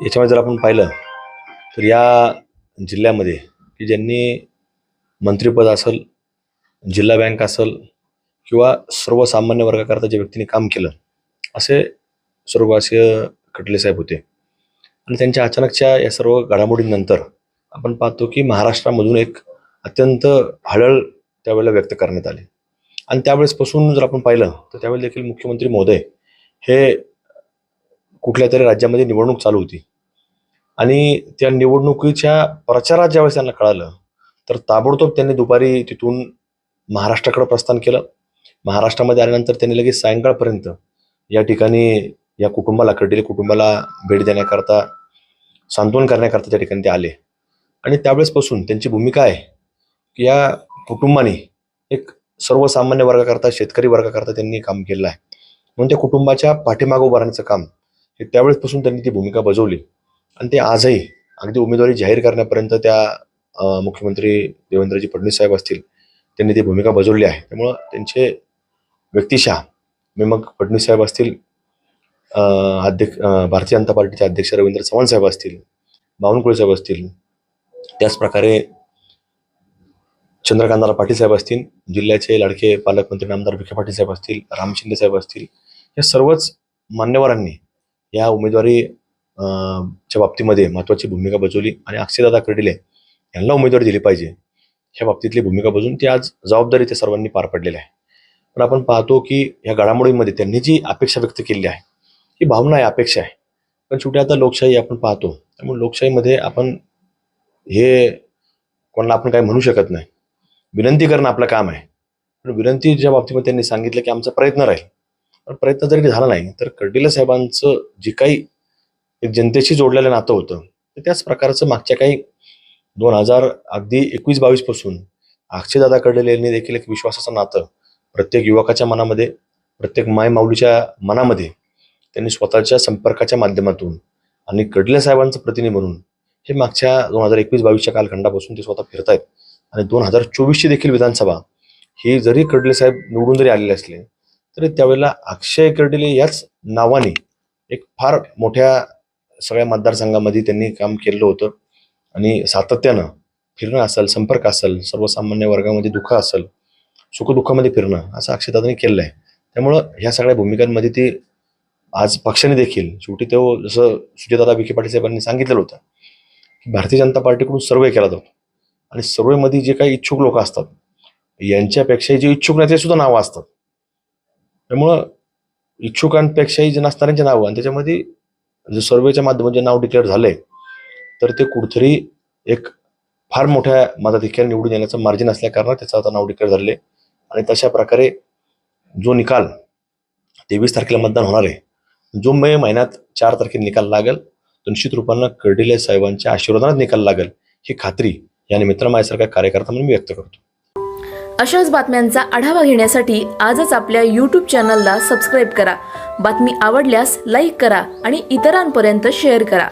याच्यामध्ये जर आपण पाहिलं तर या जिल्ह्यामध्ये की ज्यांनी मंत्रिपद असेल, जिल्हा बँक असेल किंवा सर्वसामान्य वर्गाकरता ज्या व्यक्तींनी काम केलं, असे स्वर्गवासीय खटले साहेब होते. आणि त्यांच्या अचानकच्या या सर्व घडामोडींनंतर आपण पाहतो की महाराष्ट्रामधून एक अत्यंत हळहळ त्यावेळेला व्यक्त करण्यात आली. आणि त्यावेळेसपासून जर आपण पाहिलं तर त्यावेळेला देखील मुख्यमंत्री महोदय हे कुठल्या तरी राज्यामध्ये निवडणूक चालू होती आणि त्या निवडणुकीच्या प्रचारात ज्यावेळेस त्यांना कळालं तर ताबडतोब त्यांनी दुपारी तिथून महाराष्ट्राकडे प्रस्थान केलं. महाराष्ट्रामध्ये आल्यानंतर त्यांनी लगेच सायंकाळपर्यंत या ठिकाणी या कुटुंबाला, कर्डिले कुटुंबाला भेट देण्याकरता, सांत्वन करण्याकरता त्या ठिकाणी ते आले. आणि त्यावेळेसपासून त्यांची भूमिका आहे की या कुटुंबाने एक सर्वसामान्य वर्गाकरता, शेतकरी वर्गाकरता त्यांनी काम केलं आहे. म्हणून त्या कुटुंबाच्या पाठीमागं उभं राहण्याचं काम हे त्यावेळेसपासून त्यांनी ती भूमिका बजावली. आणि ते आजही अगदी उमेदवारी जाहीर करण्यापर्यंत त्या मुख्यमंत्री देवेंद्रजी फडणवीस साहेब असतील, त्यांनी ती भूमिका बजावली आहे. त्यामुळं त्यांचे व्यक्तिशः मग फडणवीस साहेब असतील, भारतीय जनता पार्टीचे अध्यक्ष रवींद्र चव्हाण साहेब असतील, बावनकुळे साहेब असतील, त्याचप्रकारे चंद्रकांतदादा पाटील साहेब असतील, जिल्ह्याचे लाडके पालकमंत्री नामदार विखे पाटील साहेब असतील, राम शिंदे साहेब असतील, या सर्वच मान्यवरांनी या उमेदवारी च्या बाबतीमध्ये महत्त्वाची भूमिका बजावली. आणि अक्षयदादा कर्डिले यांना उमेदवारी दिली पाहिजे ह्या बाबतीतली भूमिका बजावून ती आज जबाबदारी त्या सर्वांनी पार पडलेली आहे. पण आपण पाहतो की या घडामोडींमध्ये त्यांनी जी अपेक्षा व्यक्त केली आहे, ही भावना आहे, अपेक्षा आहे. पण शेवटी आता लोकशाही आपण पाहतो, त्यामुळे लोकशाहीमध्ये आपण हे कोणाला आपण काही म्हणू शकत नाही. विनंती करणं आपलं काम आहे. पण विनंतीच्या बाबतीमध्ये त्यांनी सांगितलं की आमचा प्रयत्न राहील. पण प्रयत्न जरी झाला नाही तर कर्डिले साहेबांचं जे काही एक जनतेशी जोडलेलं नातं होतं, तर त्याच प्रकारचं मागच्या काही 2021-22 पासून अक्षयदादा कर्डिले यांनी देखील एक विश्वासाचं नातं प्रत्येक युवकाच्या मनामध्ये, प्रत्येक मायमाऊलीच्या मनामध्ये त्यांनी स्वतःच्या संपर्काच्या माध्यमातून आणि कर्डिले साहेबांचं प्रतिनिधी म्हणून हे मागच्या 2021-22च्या कालखंडापासून ते स्वतः फिरतायत. आणि 2024ची देखील विधानसभा ही जरी कर्डिले साहेब निवडून जरी आलेले असले तरी त्यावेळेला अक्षय कर्डिले याच नावाने एक फार मोठ्या सगळ्या मतदारसंघामध्ये त्यांनी काम केलं होतं. आणि सातत्यानं फिरणं असेल, संपर्क असेल, सर्वसामान्य वर्गामध्ये दुःख असेल, सुखदुःखामध्ये फिरणं, असं अक्षयदादांनी केलेलं आहे. त्यामुळं ह्या सगळ्या भूमिकांमध्ये ती आज पक्षाने देखील शेवटी तो जसं सुजयदादा विखे पाटील साहेबांनी सांगितलेलं होतं की भारतीय जनता पार्टीकडून सर्वे केला जातो आणि सर्वेमध्ये जे काही इच्छुक लोक असतात यांच्यापेक्षाही जे इच्छुक नाही ते सुद्धा नावं असतात. त्यामुळं इच्छुकांपेक्षाही जे नसणाऱ्यांचे नावं आणि त्याच्यामध्ये जे सर्वेच्या माध्यमातून जे नाव डिक्लेअर झालंय तर ते कुठेतरी एक फार मोठ्या मताधिक्याने निवडून येण्याचं मार्जिन असल्या कारणात त्याचं आता नाव डिक्लेअर झाले. आणि तशा प्रकारे जो निकाल 23 तारखेला मतदान होणार आहे, जो मे महिन्यात 4 तारखेला निकाल लागेल, तो निश्चित रूपानं कर्डिले साहेबांच्या आशीर्वादात निकाल लागेल ही खात्री या निमित्तानं माझ्यासारखा कार्यकर्ता म्हणून मी व्यक्त करतो. अशाच बातम्यांचा आढावा घेण्यासाठी आजच आपल्या YouTube चॅनलला सबस्क्राईब करा. बातमी आवडल्यास लाईक करा आणि इतरांपर्यंत शेअर करा.